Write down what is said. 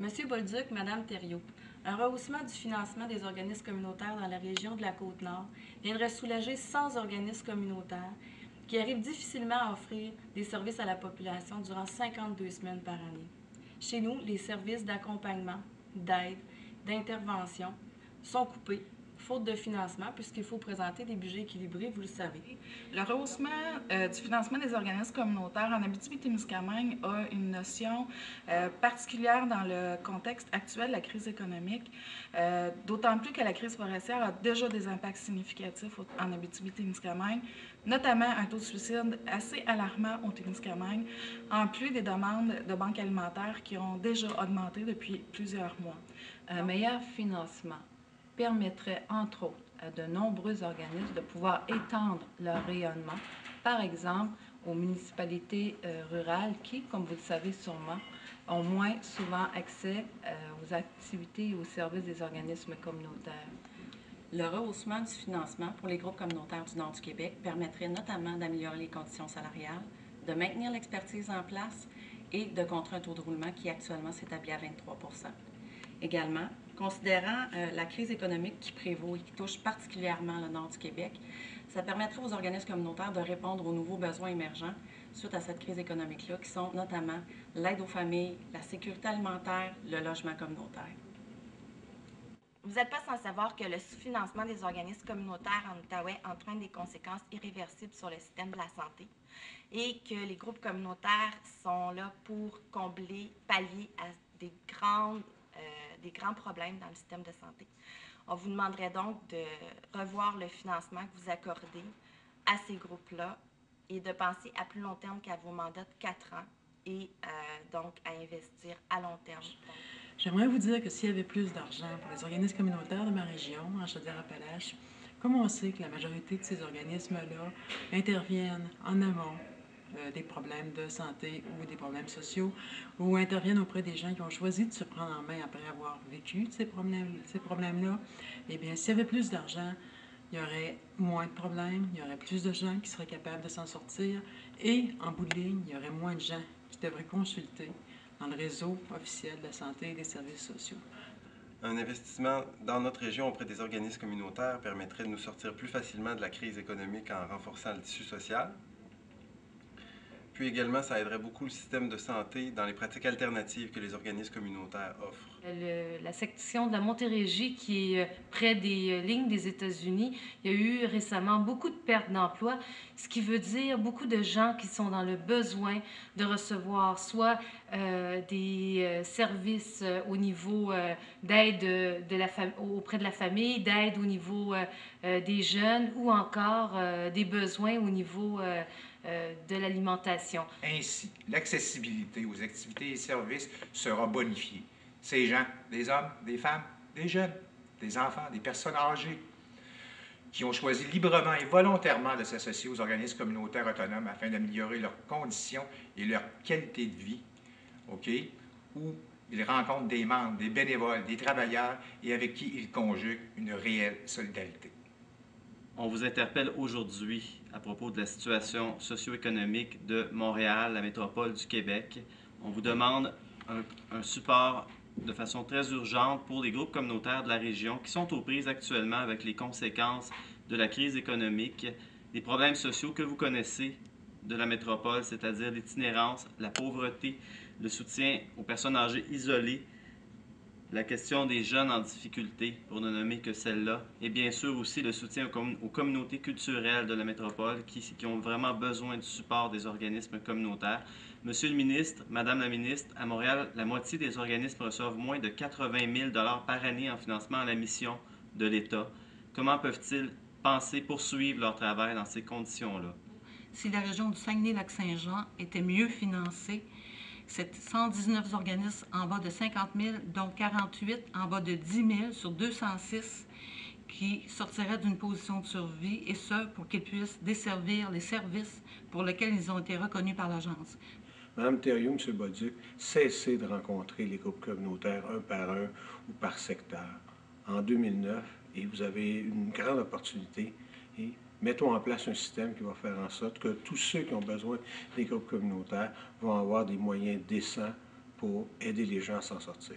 Monsieur Bolduc, Madame Thériault, un rehaussement du financement des organismes communautaires dans la région de la Côte-Nord viendrait soulager 100 organismes communautaires qui arrivent difficilement à offrir des services à la population durant 52 semaines par année. Chez nous, les services d'accompagnement, d'aide, d'intervention sont coupés, faute de financement, puisqu'il faut présenter des budgets équilibrés, vous le savez. Le rehaussement du financement des organismes communautaires en Abitibi-Témiscamingue a une notion particulière dans le contexte actuel de la crise économique, d'autant plus que la crise forestière a déjà des impacts significatifs en Abitibi-Témiscamingue, notamment un taux de suicide assez alarmant au Témiscamingue, en plus des demandes de banques alimentaires qui ont déjà augmenté depuis plusieurs mois. Un meilleur financement permettrait, entre autres, à de nombreux organismes de pouvoir étendre leur rayonnement, par exemple aux municipalités rurales qui, comme vous le savez sûrement, ont moins souvent accès aux activités et aux services des organismes communautaires. Le rehaussement du financement pour les groupes communautaires du Nord du Québec permettrait notamment d'améliorer les conditions salariales, de maintenir l'expertise en place et de contrer un taux de roulement qui actuellement s'établit à 23 %. Également, considérant la crise économique qui prévaut et qui touche particulièrement le Nord du Québec, ça permettrait aux organismes communautaires de répondre aux nouveaux besoins émergents suite à cette crise économique-là, qui sont notamment l'aide aux familles, la sécurité alimentaire, le logement communautaire. Vous n'êtes pas sans savoir que le sous-financement des organismes communautaires en Outaouais entraîne des conséquences irréversibles sur le système de la santé et que les groupes communautaires sont là pour pallier à des grands problèmes dans le système de santé. On vous demanderait donc de revoir le financement que vous accordez à ces groupes-là et de penser à plus long terme qu'à vos mandats de 4 ans et donc à investir à long terme. J'aimerais vous dire que s'il y avait plus d'argent pour les organismes communautaires de ma région, en Chaudière-Appalaches, comme on sait que la majorité de ces organismes-là interviennent en amont des problèmes de santé ou des problèmes sociaux, ou interviennent auprès des gens qui ont choisi de se prendre en main après avoir vécu ces problèmes-là, eh bien, s'il y avait plus d'argent, il y aurait moins de problèmes, il y aurait plus de gens qui seraient capables de s'en sortir, et en bout de ligne, il y aurait moins de gens qui devraient consulter dans le réseau officiel de la santé et des services sociaux. Un investissement dans notre région auprès des organismes communautaires permettrait de nous sortir plus facilement de la crise économique en renforçant le tissu social. Puis également, ça aiderait beaucoup le système de santé dans les pratiques alternatives que les organismes communautaires offrent. La section de la Montérégie qui est près des lignes des États-Unis, il y a eu récemment beaucoup de pertes d'emplois, ce qui veut dire beaucoup de gens qui sont dans le besoin de recevoir soit des services au niveau d'aide auprès de la famille, d'aide au niveau des jeunes ou encore des besoins au niveau de l'alimentation. Ainsi, l'accessibilité aux activités et services sera bonifiée. Ces gens, des hommes, des femmes, des jeunes, des enfants, des personnes âgées, qui ont choisi librement et volontairement de s'associer aux organismes communautaires autonomes afin d'améliorer leurs conditions et leur qualité de vie, où ils rencontrent des membres, des bénévoles, des travailleurs et avec qui ils conjuguent une réelle solidarité. On vous interpelle aujourd'hui à propos de la situation socio-économique de Montréal, la métropole du Québec. On vous demande un support de façon très urgente pour les groupes communautaires de la région qui sont aux prises actuellement avec les conséquences de la crise économique, des problèmes sociaux que vous connaissez de la métropole, c'est-à-dire l'itinérance, la pauvreté, le soutien aux personnes âgées isolées, la question des jeunes en difficulté, pour ne nommer que celle-là, et bien sûr aussi le soutien aux communautés culturelles de la métropole qui ont vraiment besoin du support des organismes communautaires. Monsieur le ministre, Madame la ministre, à Montréal, la moitié des organismes reçoivent moins de 80 000 $ par année en financement à la mission de l'État. Comment peuvent-ils penser poursuivre leur travail dans ces conditions-là? Si la région du Saguenay-Lac-Saint-Jean était mieux financée, c'est 119 organismes en bas de 50 000, dont 48 en bas de 10 000 sur 206 qui sortiraient d'une position de survie, et ce, pour qu'ils puissent desservir les services pour lesquels ils ont été reconnus par l'Agence. Madame Thériault, M. Bolduc, cessez de rencontrer les groupes communautaires un par un ou par secteur. En 2009, et vous avez une grande opportunité, et mettons en place un système qui va faire en sorte que tous ceux qui ont besoin des groupes communautaires vont avoir des moyens décents pour aider les gens à s'en sortir.